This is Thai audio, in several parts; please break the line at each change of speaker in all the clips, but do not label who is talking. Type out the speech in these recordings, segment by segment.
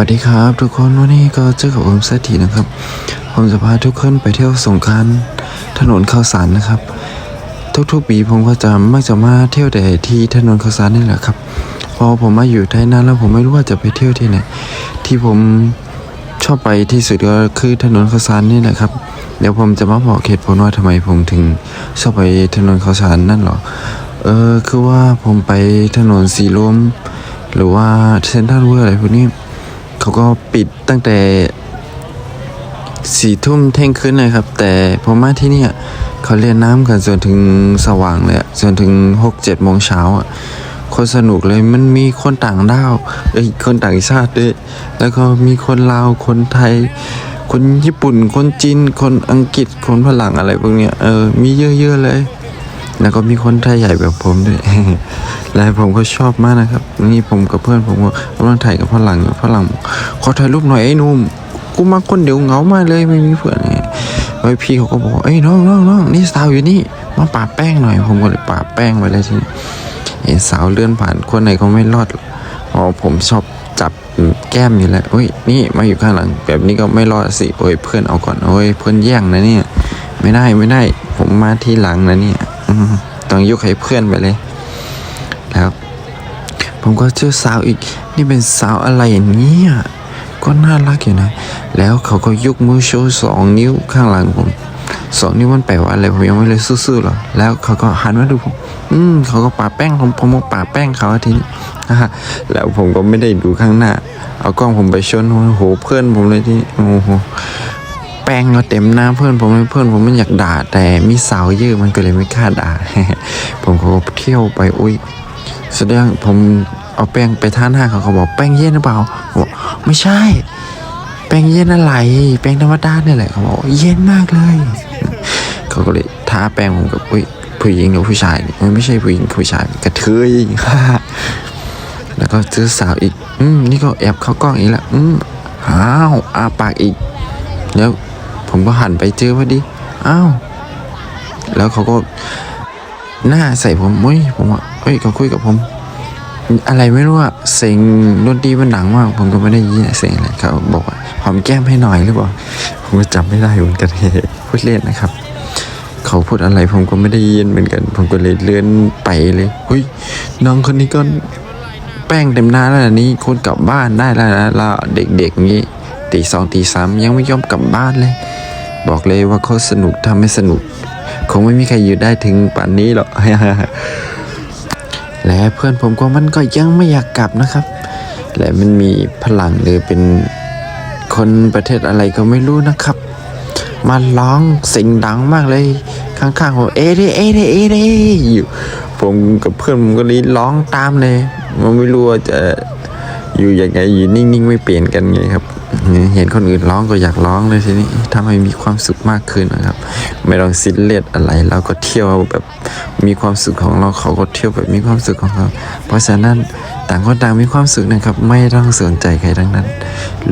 วัสดีครับทุกคนวันนี้ก็เจอกับผมเศรษฐีนะครับผมจะพาทุกคนไปเที่ยวสงกรานต์ถนนข้าวสารนะครับทุกๆปีผมก็จะมักจะมาเที่ยวแต่ที่ถนนข้าวสารนี่แหละครับพอผมมาอยู่ไทยนานแล้วผมไม่รู้ว่าจะไปเที่ยวที่ไหนที่ผมชอบไปที่สุดก็คือถนนข้าวสารนี่แหละครับเดี๋ยวผมจะมาบอกเหตุผลว่าทำไมผมถึงชอบไปถนนข้าวสารนั่นหรอคือว่าผมไปถนนสีลมหรือว่าเซ็นทรัลเวิลด์อะไรพวกนี้เขาก็ปิดตั้งแต่4 ทุ่มเที่ยงคืนเลยครับแต่ผมมาที่นี่เขาเล่นน้ำกันจนถึงสว่างเลยจนถึง6-7 โมงเช้าคนสนุกเลยมันมีคนต่างดาวคนต่างชาติด้วยแล้วก็มีคนลาวคนไทยคนญี่ปุ่นคนจีนคนอังกฤษคนฝรั่งอะไรพวกเนี้ยมีเยอะๆเลยแล้วก็มีคนไทยใหญ่แบบผมด้วย และผมก็ชอบมากนะครับนี่ผมกับเพื่อนผมก็กำลังถ่ายกับฝรั่งขอถ่ายรูปหน่อยไอ้หนุ่มกูมาคนเดียวเหงามากเลยไม่มีเพื่อนไงพี่เขาก็บอกเอ้ยน้องนี่สาวอยู่นี่มาปะแป้งหน่อยผมก็เลยปะแป้งไปเลยทีนี้สาวเลื่อนผ่านคนไหนก็ไม่รอดเพราะผมชอบจับแก้มอยู่แล้วนี่มาอยู่ข้างหลังแบบนี้ก็ไม่รอดสิเพื่อนเอาก่อนเพื่อนแย่งนะเนี่ยไม่ได้ผมมาที่หลังนะเนี่ยต้องยกให้เพื่อนไปเลยแล้วผมก็เจอสาวอีกนี่เป็นสาวอะไรอย่างนี้ก็น่ารักอยู่นะแล้วเขาก็ยกมือโชว์2 นิ้วข้างหลังผม2 นิ้วมันแปลว่าอะไรผมยังไม่เลยซื่อๆหรอแล้วเขาก็หันมาดูผมเขาก็ปาแป้งผมก็ปาแป้งเขาทีนี้แล้วผมก็ไม่ได้ดูข้างหน้าเอากล้องผมไปชนโหเพื่อนผมเลยที่โอ้โหแป้งก็เต็มหน้าเพื่อนผมเลยเพื่อนผมมันอยากด่าแต่มีสาวเยอะมันก็เลยไม่กล้าด่า ผมก็เที่ยวไปแสดงผมเอาแป้งไปทาหน้าเขาบอกแป้งเย็นหรือเปล่าบอกไม่ใช่แป้งเย็นอะไรแป้งธรรมดาเนี่ยแหละเขาบอกเย็นมากเลยเขาก็เลยทาแป้งผมกับผู้หญิงหรือผู้ชายไม่ใช่ผู้หญิงผู้ชายกระเทยแล้วก็เจอสาวอีกนี่ก็แอบเข้ากล้องอีกแล้วอาปากอีกแล้วผมก็หันไปเจอพอดีแล้วเขาก็หน้าใส่ผมผมว่าเขาคุยกับผมอะไรไม่รู้เสียงดนตรีมันดังมากผมก็ไม่ได้ยินเสียงอะไรเขาบอกว่าหอมแก้มให้หน่อยหรือเปล่าผมก็จำไม่ได้เหมือนกันพูดเล่นนะครับเขาพูดอะไรผมก็ไม่ได้ยินเหมือนกันผมก็เลยเลื่อนไปเลยน้องคนนี้ก็แป้งเต็มหน้าแล้วนี่คนกลับบ้านได้แล้วนะแล้วเด็กๆงี้ตี 2 ตี 3ยังไม่ยอมกลับบ้านเลยบอกเลยว่าเขาสนุกทำให้สนุกคงไม่มีใครอยู่ได้ถึงป่านนี้หรอก และเพื่อนผมก็มันก็ยังไม่อยากกลับนะครับและมันมีพลังหรือเป็นคนประเทศอะไรก็ไม่รู้นะครับมาร้องเสียงดังมากเลยข้างๆผมเอเดอยู่ผมกับเพื่อนผมก็ร้องตามเลยมันไม่รู้ว่าจะอยู่ยังไงอยู่นิ่งๆไม่เปลี่ยนกันไงครับเห็นคนอื่นร้องก็อยากร้องเลยทีนี้ทำให้มีความสุขมากขึ้นนะครับไม่ต้องซีเรียสอะไรเราก็เที่ยวแบบมีความสุขของเราเขาก็เที่ยวแบบมีความสุขของเขาเพราะฉะนั้นต่างคนต่างมีความสุขนะครับไม่ต้องสนใจใครทั้งนั้น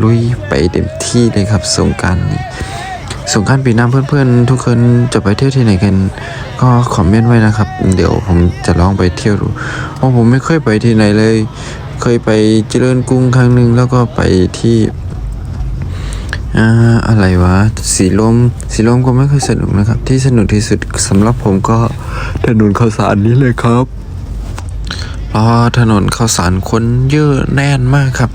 ลุยไปเต็มที่เลยครับสงกรานต์ปีหน้าเพื่อนๆทุกคนจะไปเที่ยวที่ไหนกันก็คอมเมนต์ไว้นะครับเดี๋ยวผมจะลองไปเที่ยวดูเพราะผมไม่เคยไปที่ไหนเลยเคยไปเจริญกรุงครั้งหนึ่งแล้วก็ไปที่อะไรวะสีลมก็ไม่ค่อยสนุกนะครับที่สนุกที่สุดสำหรับผมก็ถนนข้าวสารนี้เลยครับเพราะถนนข้าวสารคนเยอะแน่นมากครับ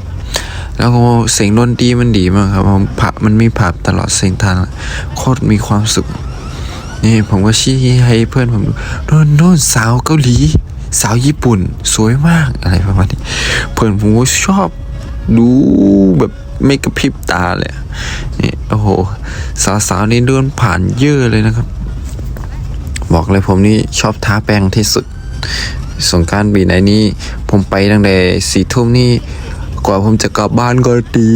แล้วก็เสียงดนตรีมันดีมากครับมันมีผับตลอดเส้นทางโคตรมีความสุขนี่ผมก็ชี้ให้เพื่อนผมดูโน่นสาวเกาหลีสาวญี่ปุ่นสวยมากอะไรประมาณนี้เพื่อนผมก็ชอบดูแบบไม่กระพริบตาเลยนี่โอ้โหสาวๆนี่เดินผ่านเยอะเลยนะครับบอกเลยผมนี่ชอบทาแป้งที่สุดสงกรานต์ปีไหนนี้ผมไปตั้งแต่4 ทุ่มนี่กว่าผมจะกลับบ้านก็ตี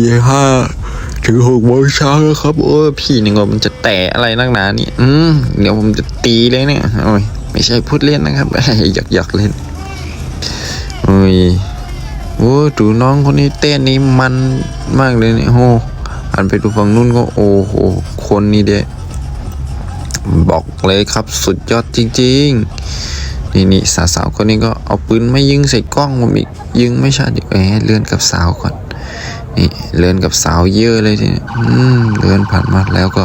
5 ถึง 6 โมงเช้าแล้วครับพี่นี่ก็มันจะแตะอะไรนักหนานี่เดี๋ยวผมจะตีเลยเนี่ยไม่ใช่พูดเล่นนะครับอยากเล่นดูน้องคนนี้เต้นนี่มันมากเลยเนี่ยหันไปดูฝั่งนู้นก็โอ้โหคนนี้เด้บอกเลยครับสุดยอดจริงๆนี่สาวคนนี้ก็เอาปืนไม่ยิงใส่กล้องผมอีกยิงไม่ชัดเลื่อนกับสาวก่อนนี่ เดินกับสาวเยอะเลยทีนี้เดินผ่านมาแล้วก็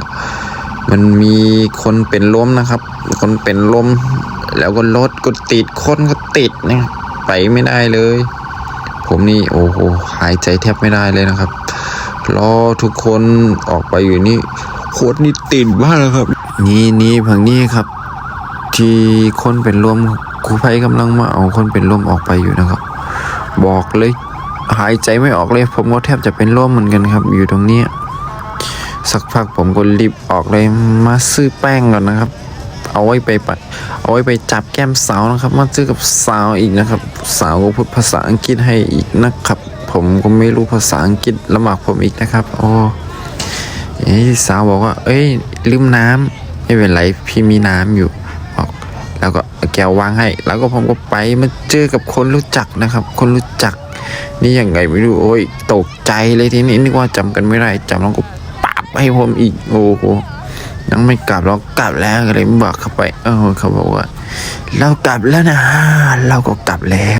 มันมีคนเป็นลมนะครับ คนเป็นลมแล้วก็รถก็ติดคนก็ติดนะครับไปไม่ได้เลย ผมนี่โอ้โหหายใจแทบไม่ได้เลยนะครับรอทุกคนออกไปอยู่นี่โคตรนี่ติดมากเลยครับนี่พังนี้ครับ ที่คนเป็นลมกู้ภัยกำลังมาเอาคนเป็นลมออกไปอยู่นะครับ บอกเลยหายใจไม่ออกเลยผมก็แทบจะเป็นลมเหมือนกันครับ อยู่ตรงนี้สักพักผมก็รีบออกเลยมาซื้อแป้งก่อนนะครับ เอาไว้ไปจับแก้มสาวนะครับ มาซื้อกับสาวอีกนะครับ สาวก็พูดภาษาอังกฤษให้อีกนะครับ ผมก็ไม่รู้ภาษาอังกฤษลำบากผมอีกนะครับโอ้สาวบอกว่าเอ้ยลืมน้ำไม่เป็นไรพี่มีน้ำอยู่บอกแล้วก็แก้ววางให้ แล้วก็ผมก็ไปมาเจอกับคนรู้จักนะครับ คนรู้จักนี่ยังไงไม่รู้โอ้ยตกใจเลยทีนี้นึกว่าจำกันไม่ได้จำแล้วก็ปาบให้ผมอีกโอ้โหยังไม่กลับเรากลับแล้วก็เลยบอกเข้าไปเขาบอกว่าเรากลับแล้วนะเราก็กลับแล้ว